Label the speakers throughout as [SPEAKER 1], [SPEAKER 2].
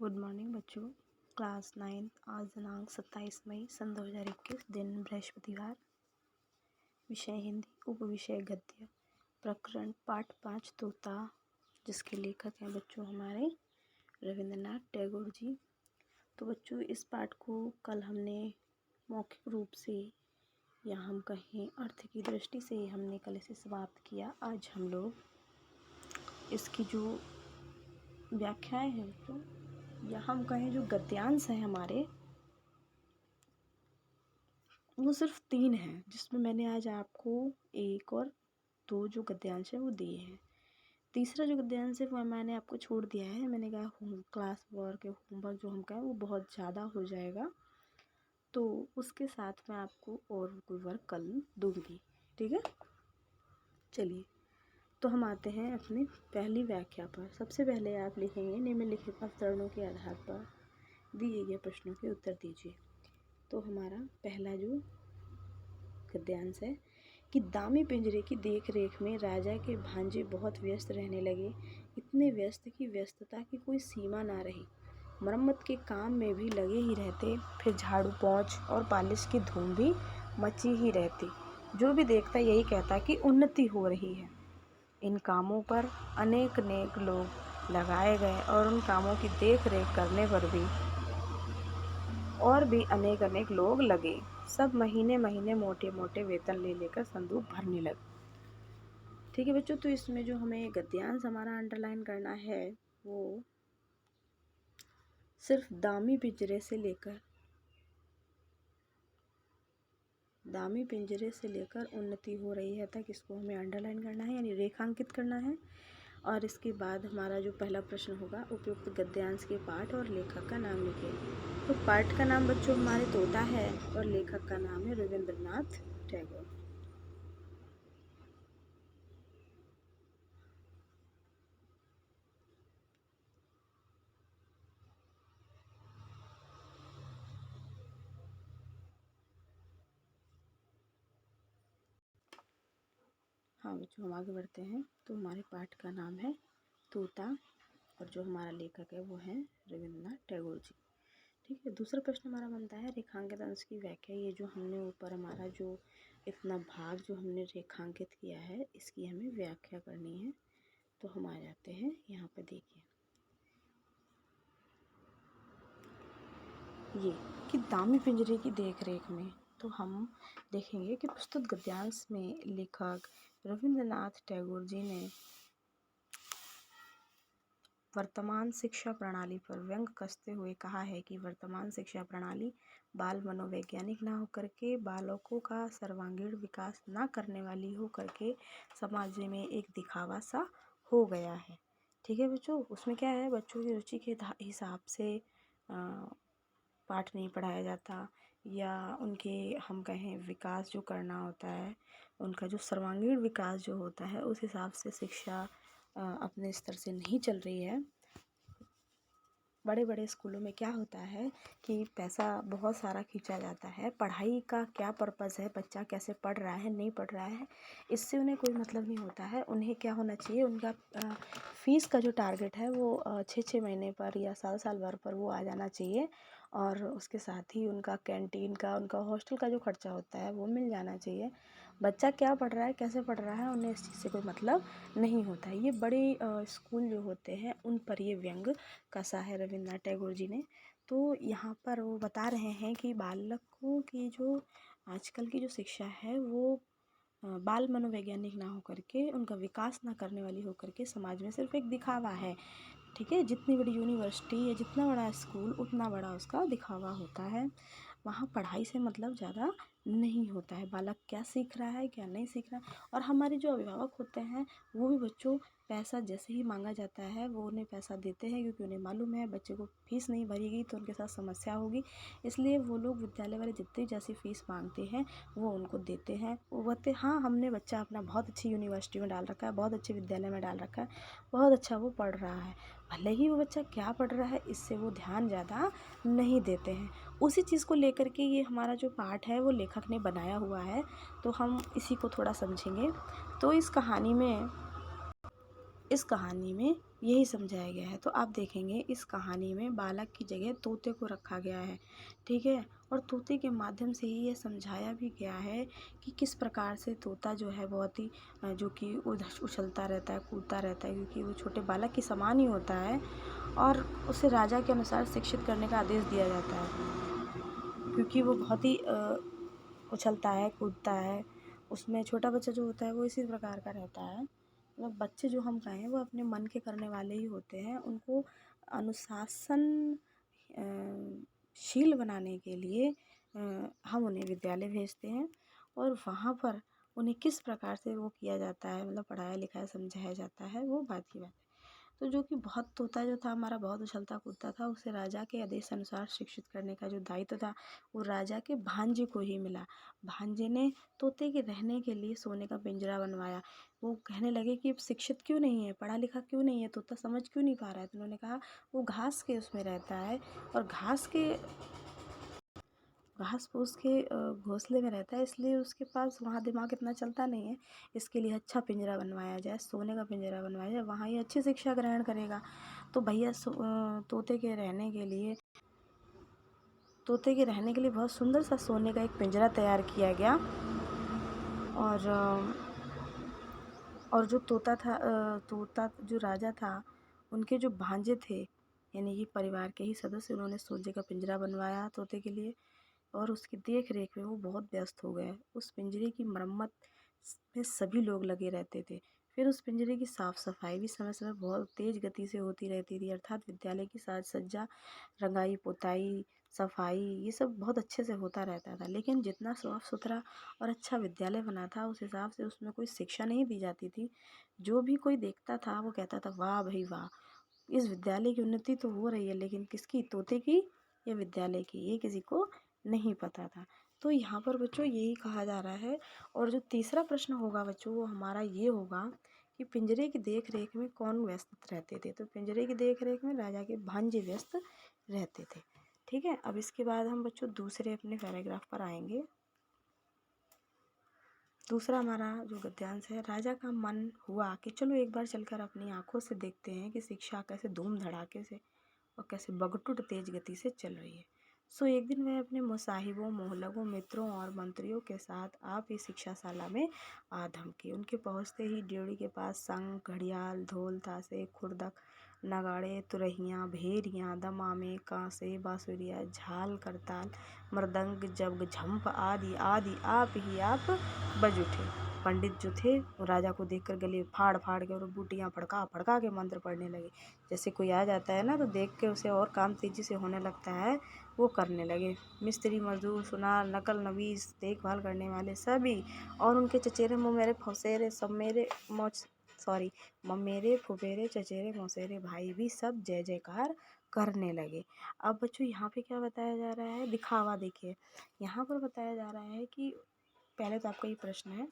[SPEAKER 1] Good morning बच्चों। Class 9 आज दिनांक 27 मई सन 2021, दिन बृहस्पतिवार। विषय हिंदी, उपविषय गद्य, प्रकरण पाठ 5 तोता, जिसके लेखक हैं बच्चों हमारे रविंद्रनाथ टैगोर जी। तो बच्चों इस पाठ को कल हमने मौखिक रूप से या हम कहें अर्थ की दृष्टि से हमने कल इसे समाप्त किया। आज हम लोग इसकी जो व्याख्याएं हैं बच्चों या हम कहें जो गद्यांश हैं हमारे, वो सिर्फ 3 हैं, जिसमें मैंने आज आपको 1 और 2 जो गद्यांश हैं वो दिए हैं। तीसरा जो गद्यांश है वो मैंने आपको छोड़ दिया है। मैंने कहा क्लास वर्क या होमवर्क जो हम कहें वो बहुत ज़्यादा हो जाएगा, तो उसके साथ मैं आपको और कोई वर्क कल दूंगी, ठीक है। चलिए तो हम आते हैं अपनी पहली व्याख्या पर। सबसे पहले आप लिखेंगे निम्नलिखित अवतरणों के आधार पर दिए गए प्रश्नों के उत्तर दीजिए। तो हमारा पहला जो गद्यांश है कि दामी पिंजरे की देख रेख में राजा के भांजे बहुत व्यस्त रहने लगे, इतने व्यस्त कि व्यस्तता की कोई सीमा ना रही। मरम्मत के काम में भी लगे ही रहते, फिर झाड़ू पोंछ और पालिश की धूम भी मची ही रहती। जो भी देखता यही कहता कि उन्नति हो रही है। इन कामों पर अनेक लोग लगाए गए और उन कामों की देख रेख करने पर भी और भी अनेक लोग लगे। सब महीने महीने मोटे मोटे वेतन ले लेकर संदूक भरने लगे। ठीक है बच्चों, तो इसमें जो हमें गद्यांश हमारा अंडरलाइन करना है वो सिर्फ दामी पिंजरे से लेकर उन्नति हो रही है तक इसको हमें अंडरलाइन करना है, यानी रेखांकित करना है। और इसके बाद हमारा जो पहला प्रश्न होगा, उपयुक्त गद्यांश के पाठ और लेखक का नाम लिखिए। तो पाठ का नाम बच्चों हमारे तोता है और लेखक का नाम है रविंद्रनाथ टैगोर। हाँ बच्चों, हम आगे बढ़ते हैं। तो हमारे पाठ का नाम है तोता और जो हमारा लेखक है वो है रविंद्रनाथ टैगोर जी। ठीक है, दूसरा प्रश्न हमारा बनता है रेखांकित अंश की व्याख्या। ये जो हमने ऊपर हमारा जो इतना भाग जो हमने रेखांकित किया है, इसकी हमें व्याख्या करनी है। तो हम आ जाते हैं यहाँ पे, देखिए ये कि दामी पिंजरे की देख रेख में। तो हम देखेंगे कि प्रस्तुत गद्यांश में लेखक रविंद्रनाथ टैगोर जी ने वर्तमान शिक्षा प्रणाली पर व्यंग कसते हुए कहा है कि वर्तमान शिक्षा प्रणाली बाल मनोवैज्ञानिक ना होकर के बालकों का सर्वांगीण विकास ना करने वाली होकर के समाज में एक दिखावा सा हो गया है। ठीक है बच्चों, उसमें क्या है, बच्चों की रुचि के हिसाब से पाठ नहीं पढ़ाया जाता, या उनके हम कहें विकास जो करना होता है, उनका जो सर्वांगीण विकास जो होता है उस हिसाब से शिक्षा अपने स्तर से नहीं चल रही है। बड़े बड़े स्कूलों में क्या होता है कि पैसा बहुत सारा खींचा जाता है, पढ़ाई का क्या पर्पज़ है, बच्चा कैसे पढ़ रहा है नहीं पढ़ रहा है, इससे उन्हें कोई मतलब नहीं होता है। उन्हें क्या होना चाहिए, उनका फ़ीस का जो टारगेट है वो 6 महीने पर या साल भर पर वो आ जाना चाहिए, और उसके साथ ही उनका कैंटीन का, उनका हॉस्टल का जो खर्चा होता है वो मिल जाना चाहिए। बच्चा क्या पढ़ रहा है, कैसे पढ़ रहा है, उन्हें इस चीज़ से कोई मतलब नहीं होता है। ये बड़े स्कूल जो होते हैं उन पर ये व्यंग कसा है रविंद्रनाथ टैगोर जी ने। तो यहाँ पर वो बता रहे हैं कि बालकों की जो आजकल की जो शिक्षा है वो बाल मनोवैज्ञानिक ना होकर के, उनका विकास ना करने वाली होकर के समाज में सिर्फ एक दिखावा है। ठीक है, जितनी बड़ी यूनिवर्सिटी या जितना बड़ा स्कूल उतना बड़ा उसका दिखावा होता है। वहाँ पढ़ाई से मतलब ज़्यादा नहीं होता है, बालक क्या सीख रहा है क्या नहीं सीख रहा है। और हमारे जो अभिभावक होते हैं वो भी बच्चों पैसा जैसे ही मांगा जाता है वो उन्हें पैसा देते हैं, क्योंकि उन्हें मालूम है बच्चे को फ़ीस नहीं भरी गई तो उनके साथ समस्या होगी, इसलिए वो लोग विद्यालय वाले जितनी जैसी फ़ीस मांगते हैं वो उनको देते हैं। वो बोलते हाँ हमने बच्चा अपना बहुत अच्छी यूनिवर्सिटी में डाल रखा है, बहुत अच्छे विद्यालय में डाल रखा है, बहुत अच्छा वो पढ़ रहा है। भले ही वो बच्चा क्या पढ़ रहा है इससे वो ध्यान ज़्यादा नहीं देते हैं। उसी चीज़ को लेकर के ये हमारा जो पाठ है वो लेखक ने बनाया हुआ है, तो हम इसी को थोड़ा समझेंगे। तो इस कहानी में यही समझाया गया है। तो आप देखेंगे इस कहानी में बालक की जगह तोते को रखा गया है, ठीक है। और तोते के माध्यम से ही ये समझाया भी गया है कि किस प्रकार से तोता जो है बहुत ही जो कि उछलता रहता है, कूदता रहता है, क्योंकि वो छोटे बालक के समान ही होता है और उसे राजा के अनुसार शिक्षित करने का आदेश दिया जाता है, क्योंकि वो बहुत ही उछलता है, कूदता है। उसमें छोटा बच्चा जो होता है वो इसी प्रकार का रहता है। मतलब बच्चे जो हम कहें वो अपने मन के करने वाले ही होते हैं। उनको अनुशासन शील बनाने के लिए हम उन्हें विद्यालय भेजते हैं और वहाँ पर उन्हें किस प्रकार से वो किया जाता है, मतलब पढ़ाया लिखाया समझाया जाता है, वो बात की बात है। तो जो कि बहुत तोता जो था हमारा बहुत उछलता कूदता था, उसे राजा के आदेश अनुसार शिक्षित करने का जो दायित्व था वो राजा के भांजे को ही मिला। भांजे ने तोते के रहने के लिए सोने का पिंजरा बनवाया। वो कहने लगे कि शिक्षित क्यों नहीं है, पढ़ा लिखा क्यों नहीं है, तोता समझ क्यों नहीं पा रहा है। तो उन्होंने कहा वो घास के उसमें रहता है और घास फूस के घोंसले में रहता है, इसलिए उसके पास वहाँ दिमाग इतना चलता नहीं है। इसके लिए अच्छा पिंजरा बनवाया जाए, सोने का पिंजरा बनवाया जाए, वहाँ ये अच्छी शिक्षा ग्रहण करेगा। तो भैया तोते के रहने के लिए बहुत सुंदर सा सोने का एक पिंजरा तैयार किया गया। और जो तोता जो राजा था, उनके जो भांजे थे, यानी कि परिवार के ही सदस्य, उन्होंने सोने का पिंजरा बनवाया तोते के लिए और उसकी देख रेख में वो बहुत व्यस्त हो गए। उस पिंजरे की मरम्मत में सभी लोग लगे रहते थे। फिर उस पिंजरे की साफ सफाई भी समय समय बहुत तेज गति से होती रहती थी, अर्थात विद्यालय की साज सज्जा, रंगाई पुताई, सफाई, ये सब बहुत अच्छे से होता रहता था। लेकिन जितना साफ सुथरा और अच्छा विद्यालय बना था उस हिसाब से उसमें कोई शिक्षा नहीं दी जाती थी। जो भी कोई देखता था वो कहता था वाह भाई वाह, इस विद्यालय की उन्नति तो हो रही है, लेकिन किसकी, तोते की या विद्यालय की, ये किसी को नहीं पता था। तो यहाँ पर बच्चों यही कहा जा रहा है। और जो तीसरा प्रश्न होगा बच्चों वो हमारा ये होगा कि पिंजरे की देख रेख में कौन व्यस्त रहते थे। तो पिंजरे की देख रेख में राजा के भांजे व्यस्त रहते थे, ठीक है। अब इसके बाद हम बच्चों दूसरे अपने पैराग्राफ पर आएंगे। दूसरा हमारा जो गद्यांश है, राजा का मन हुआ कि चलो एक बार चलकर अपनी आंखों से देखते हैं कि शिक्षा कैसे धूम धड़ाके से और कैसे बगटुट तेज गति से चल रही है। सो एक दिन वह अपने मुसाहिबों, मोहल्लों, मित्रों और मंत्रियों के साथ आप इस शिक्षाशाला में आ धमके। उनके पहुंचते ही ड्योढ़ी के पास शंख, घड़ियाल, ढोल, ताशे, खुर्दक, नगाड़े, तुरहियां, भेरियां, दमामे, कांसे, बांसुरिया, झाल, करताल, मृदंग, जब, झंप आदि आदि आप ही आप बज उठे। पंडित जो थे वो राजा को देखकर गले फाड़ फाड़ के और बूटियाँ फड़का फड़का के मंत्र पढ़ने लगे। जैसे कोई आ जाता है ना तो देख के उसे और काम तेजी से होने लगता है, वो करने लगे। मिस्त्री, मजदूर, सुनार, नकल, नवीस, देखभाल करने वाले सभी और उनके चचेरे मुमेरे फुफेरे सब मेरे ममेरे फुफेरे चचेरे मौसेरे भाई भी सब जय जयकार करने लगे। अब बच्चों यहाँ पे क्या बताया जा रहा है, दिखावा। देखिए यहाँ पर बताया जा रहा है कि पहले तो आपका ये प्रश्न है,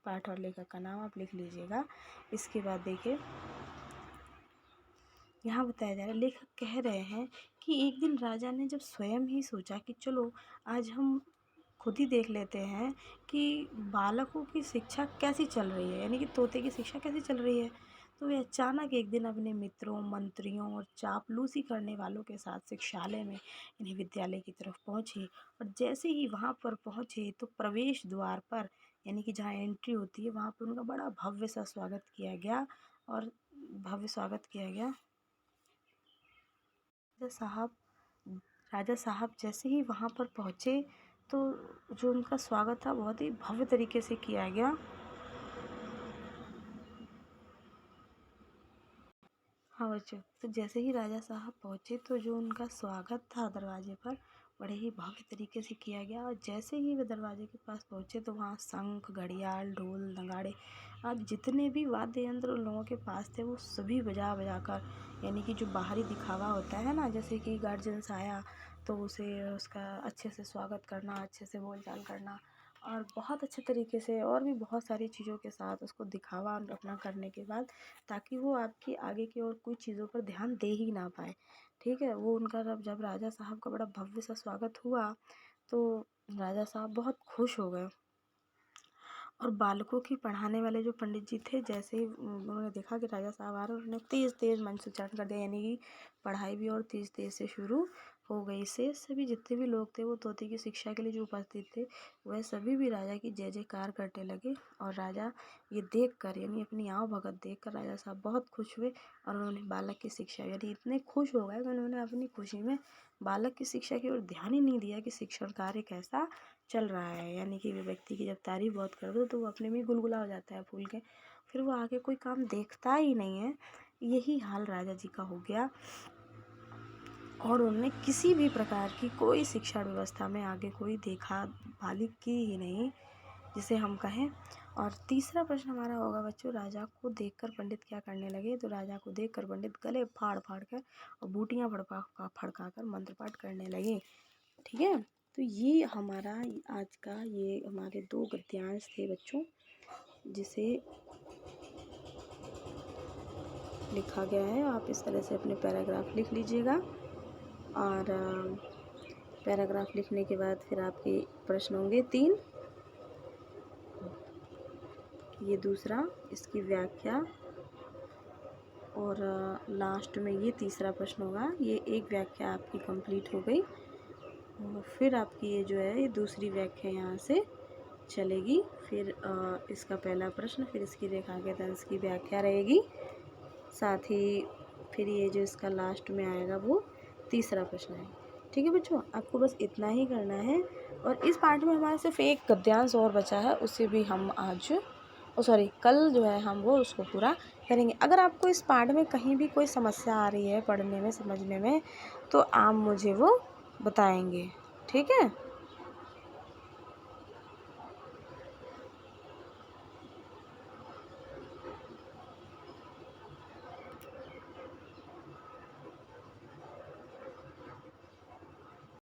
[SPEAKER 1] पाठ और लेखक का नाम आप लिख लीजिएगा। इसके बाद देखिए यहाँ बताया जा रहा है, लेखक कह रहे हैं कि एक दिन राजा ने जब स्वयं ही सोचा कि चलो आज हम खुद ही देख लेते हैं कि बालकों की शिक्षा कैसी चल रही है, यानी कि तोते की शिक्षा कैसी चल रही है। तो वे अचानक एक दिन अपने मित्रों, मंत्रियों और चापलूसी करने वालों के साथ शिक्षालय में यानी विद्यालय की तरफ पहुँचे। और जैसे ही वहाँ पर पहुँचे तो प्रवेश द्वार पर यानी कि जहाँ एंट्री होती है वहाँ पर उनका बड़ा भव्य सा स्वागत किया गया। और भव्य स्वागत किया गया। राजा साहब राजा साहब जैसे ही वहाँ पर पहुँचे तो जो उनका स्वागत था बहुत ही भव्य तरीके से किया गया। हाँ बच्चों, तो जैसे ही राजा साहब पहुँचे तो जो उनका स्वागत था दरवाजे पर बड़े ही भव्य तरीके से किया गया। और जैसे ही वे दरवाजे के पास पहुँचे तो वहाँ शंख, घड़ियाल, ढोल, नगाड़े आज जितने भी वाद्य यंत्र उन लोगों के पास थे वो सभी बजा बजा कर, यानी कि जो बाहरी दिखावा होता है ना, जैसे कि गार्जियंस आया तो उसे उसका अच्छे से स्वागत करना, अच्छे से बोलचाल करना और बहुत अच्छे तरीके से और भी बहुत सारी चीज़ों के साथ उसको दिखावा अपना करने के बाद, ताकि वो आपकी आगे की और कोई चीज़ों पर ध्यान दे ही ना पाए, ठीक है। वो उनका जब राजा साहब का बड़ा भव्य सा स्वागत हुआ तो राजा साहब बहुत खुश हो गए और बालकों की पढ़ाने वाले जो पंडित जी थे, जैसे ही उन्होंने देखा कि राजा साहब आ रहे हैं, उन्होंने तेज़ तेज़ मंत्र उच्चारण कर दिया, यानी कि पढ़ाई भी और तेज़ तेज़ से शुरू हो गई। से सभी जितने भी लोग थे वो तोते की शिक्षा के लिए जो उपस्थित थे, वह सभी भी राजा की जय जयकार करने लगे। और राजा ये देख कर, यानी अपनी आँव भगत देख कर राजा साहब बहुत खुश हुए और उन्होंने बालक की शिक्षा, यानी इतने खुश हो गए कि उन्होंने अपनी खुशी में बालक की शिक्षा की ओर ध्यान ही नहीं दिया कि शिक्षण कार्य कैसा चल रहा है। यानी कि व्यक्ति की जब तारीफ बहुत कर दो तो वो अपने में ही गुलगुला हो जाता है फूल के, फिर वो आगे कोई काम देखता ही नहीं है। यही हाल राजा जी का हो गया और उन्होंने किसी भी प्रकार की कोई शिक्षा व्यवस्था में आगे कोई देखा भाली की ही नहीं, जिसे हम कहें। और तीसरा प्रश्न हमारा होगा बच्चों, राजा को देखकर पंडित क्या करने लगे। तो राजा को देखकर पंडित गले फाड़ फाड़ कर और बूटियाँ फड़का कर मंत्र पाठ करने लगे। ठीक है, तो ये हमारा आज का ये हमारे 2 गद्यांश थे बच्चों, जिसे लिखा गया है। आप इस तरह से अपने पैराग्राफ लिख लीजिएगा और पैराग्राफ लिखने के बाद फिर आपके प्रश्न होंगे 3। ये दूसरा, इसकी व्याख्या, और लास्ट में ये तीसरा प्रश्न होगा। ये एक व्याख्या आपकी कंप्लीट हो गई और फिर आपकी ये जो है ये दूसरी व्याख्या यहाँ से चलेगी। फिर इसका पहला प्रश्न, फिर इसकी रेखा के दंश की व्याख्या रहेगी, साथ ही फिर ये जो इसका लास्ट में आएगा वो तीसरा प्रश्न है। ठीक है बच्चों, आपको बस इतना ही करना है। और इस पार्ट में हमारा सिर्फ एक गद्यांश और बचा है, उसे भी हम आज कल जो है हम वो उसको पूरा करेंगे। अगर आपको इस पार्ट में कहीं भी कोई समस्या आ रही है पढ़ने में, समझने में, तो आप मुझे वो बताएंगे। ठीक है।